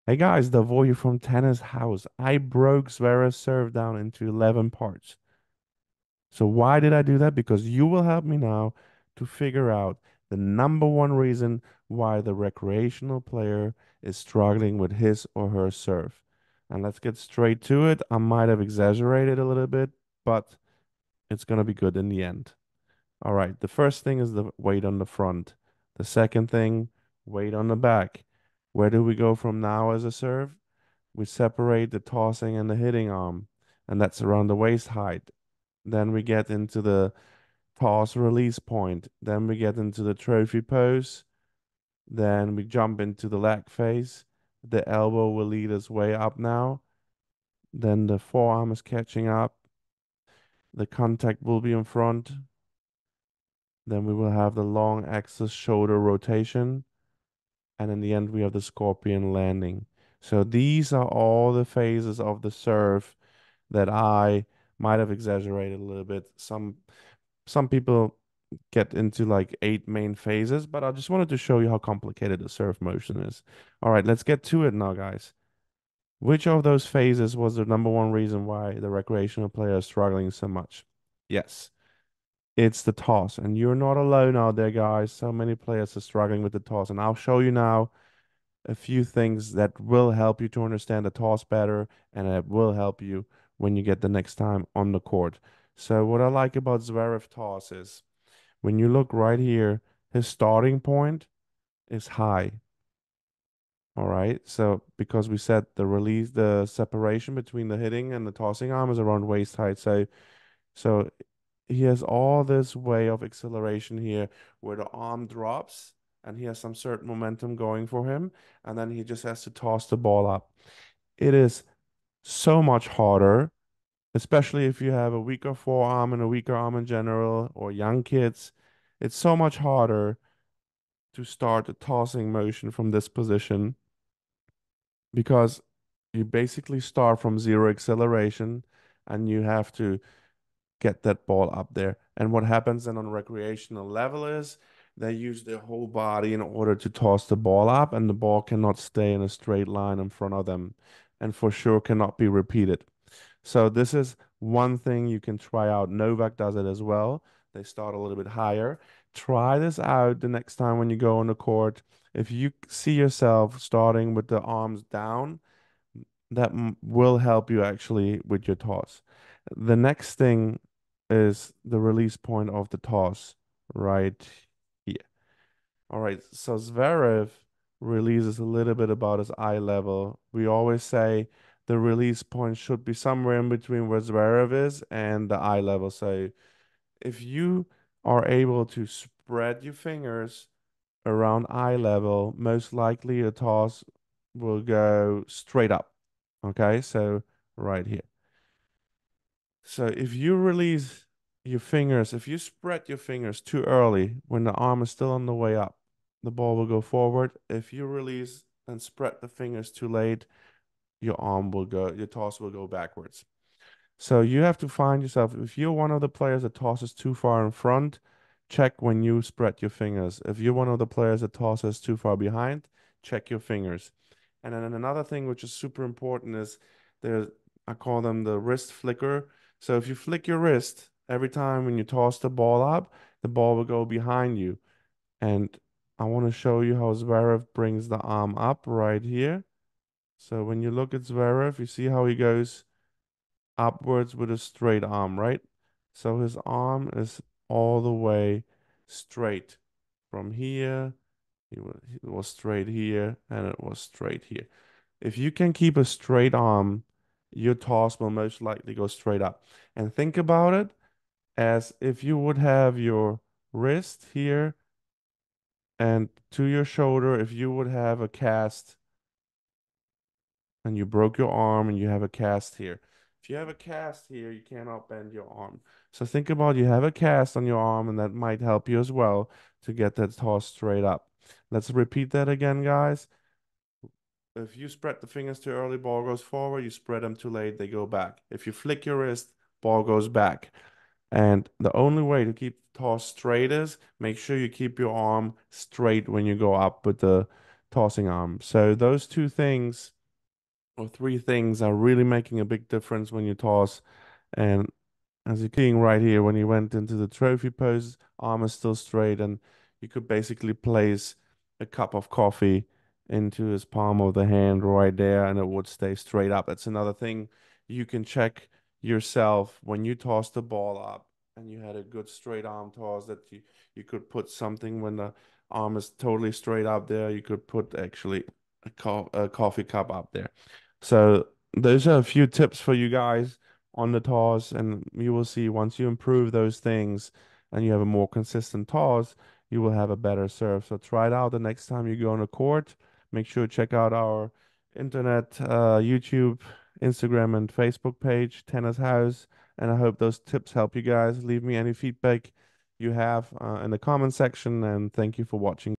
Hey guys, Davor here from Tennis House. I broke Zverev's serve down into 11 parts. So why did I do that? Because you will help me now to figure out the number one reason why the recreational player is struggling with his or her serve. And let's get straight to it. I might have exaggerated a little bit, but it's going to be good in the end. All right, the first thing is the weight on the front. The second thing, weight on the back. Where do we go from now as a serve? We separate the tossing and the hitting arm, and that's around the waist height. Then we get into the toss release point. Then we get into the trophy pose. Then we jump into the leg face. The elbow will lead us way up now. Then the forearm is catching up. The contact will be in front. Then we will have the long axis shoulder rotation. And in the end, we have the scorpion landing. So these are all the phases of the serve that I might have exaggerated a little bit. Some people get into like eight main phases, but I just wanted to show you how complicated the serve motion is. All right, let's get to it now, guys. Which of those phases was the number one reason why the recreational player is struggling so much? Yes, it's the toss, and you're not alone out there, guys. So many players are struggling with the toss, and I'll show you now a few things that will help you to understand the toss better, and it will help you when you get the next time on the court. So what I like about Zverev toss is when you look right here, his starting point is high. All right. So because we said the separation between the hitting and the tossing arm is around waist height. So he has all this way of acceleration here where the arm drops and he has some certain momentum going for him, and then he just has to toss the ball up. It is so much harder, especially if you have a weaker forearm and a weaker arm in general, or young kids. It's so much harder to start a tossing motion from this position because you basically start from zero acceleration and you have to get that ball up there. And what happens then on recreational level is they use their whole body in order to toss the ball up, and the ball cannot stay in a straight line in front of them, and for sure cannot be repeated. So this is one thing you can try out. Novak does it as well. They start a little bit higher. Try this out the next time when you go on the court. If you see yourself starting with the arms down, that will help you actually with your toss. The next thing is the release point of the toss right here. All right, so Zverev releases a little bit about his eye level. We always say the release point should be somewhere in between where Zverev is and the eye level. So if you are able to spread your fingers around eye level, most likely a toss will go straight up. Okay, so right here. So if you release your fingers, if you spread your fingers too early when the arm is still on the way up, the ball will go forward. If you release and spread the fingers too late, your toss will go backwards. So you have to find yourself, if you're one of the players that tosses too far in front, check when you spread your fingers. If you're one of the players that tosses too far behind, check your fingers. And then another thing which is super important is there's, I call them the wrist flicker. So if you flick your wrist every time when you toss the ball up, the ball will go behind you. And I want to show you how Zverev brings the arm up right here. So when you look at Zverev, you see how he goes upwards with a straight arm, right? So his arm is all the way straight from here. It was straight here and it was straight here. If you can keep a straight arm, your toss will most likely go straight up. And think about it as if you would have your wrist here and to your shoulder, if you would have a cast and you broke your arm and you have a cast here. If you have a cast here, you cannot bend your arm. So think about you have a cast on your arm, and that might help you as well to get that toss straight up. Let's repeat that again, guys. If you spread the fingers too early, ball goes forward. You spread them too late, they go back. If you flick your wrist, ball goes back. And the only way to keep the toss straight is make sure you keep your arm straight when you go up with the tossing arm. So those two things or three things are really making a big difference when you toss. And as you're seeing right here, when he went into the trophy pose, arm is still straight, and you could basically place a cup of coffee into his palm of the hand right there, and it would stay straight up. That's another thing you can check yourself when you toss the ball up and you had a good straight arm toss, that you could put something when the arm is totally straight up there. You could put actually a coffee cup up there. So those are a few tips for you guys on the toss, and you will see once you improve those things and you have a more consistent toss, you will have a better serve. So try it out the next time you go on a court. Make sure to check out our internet, YouTube, Instagram, and Facebook page, Tennis House. And I hope those tips help you guys. Leave me any feedback you have in the comment section, and thank you for watching.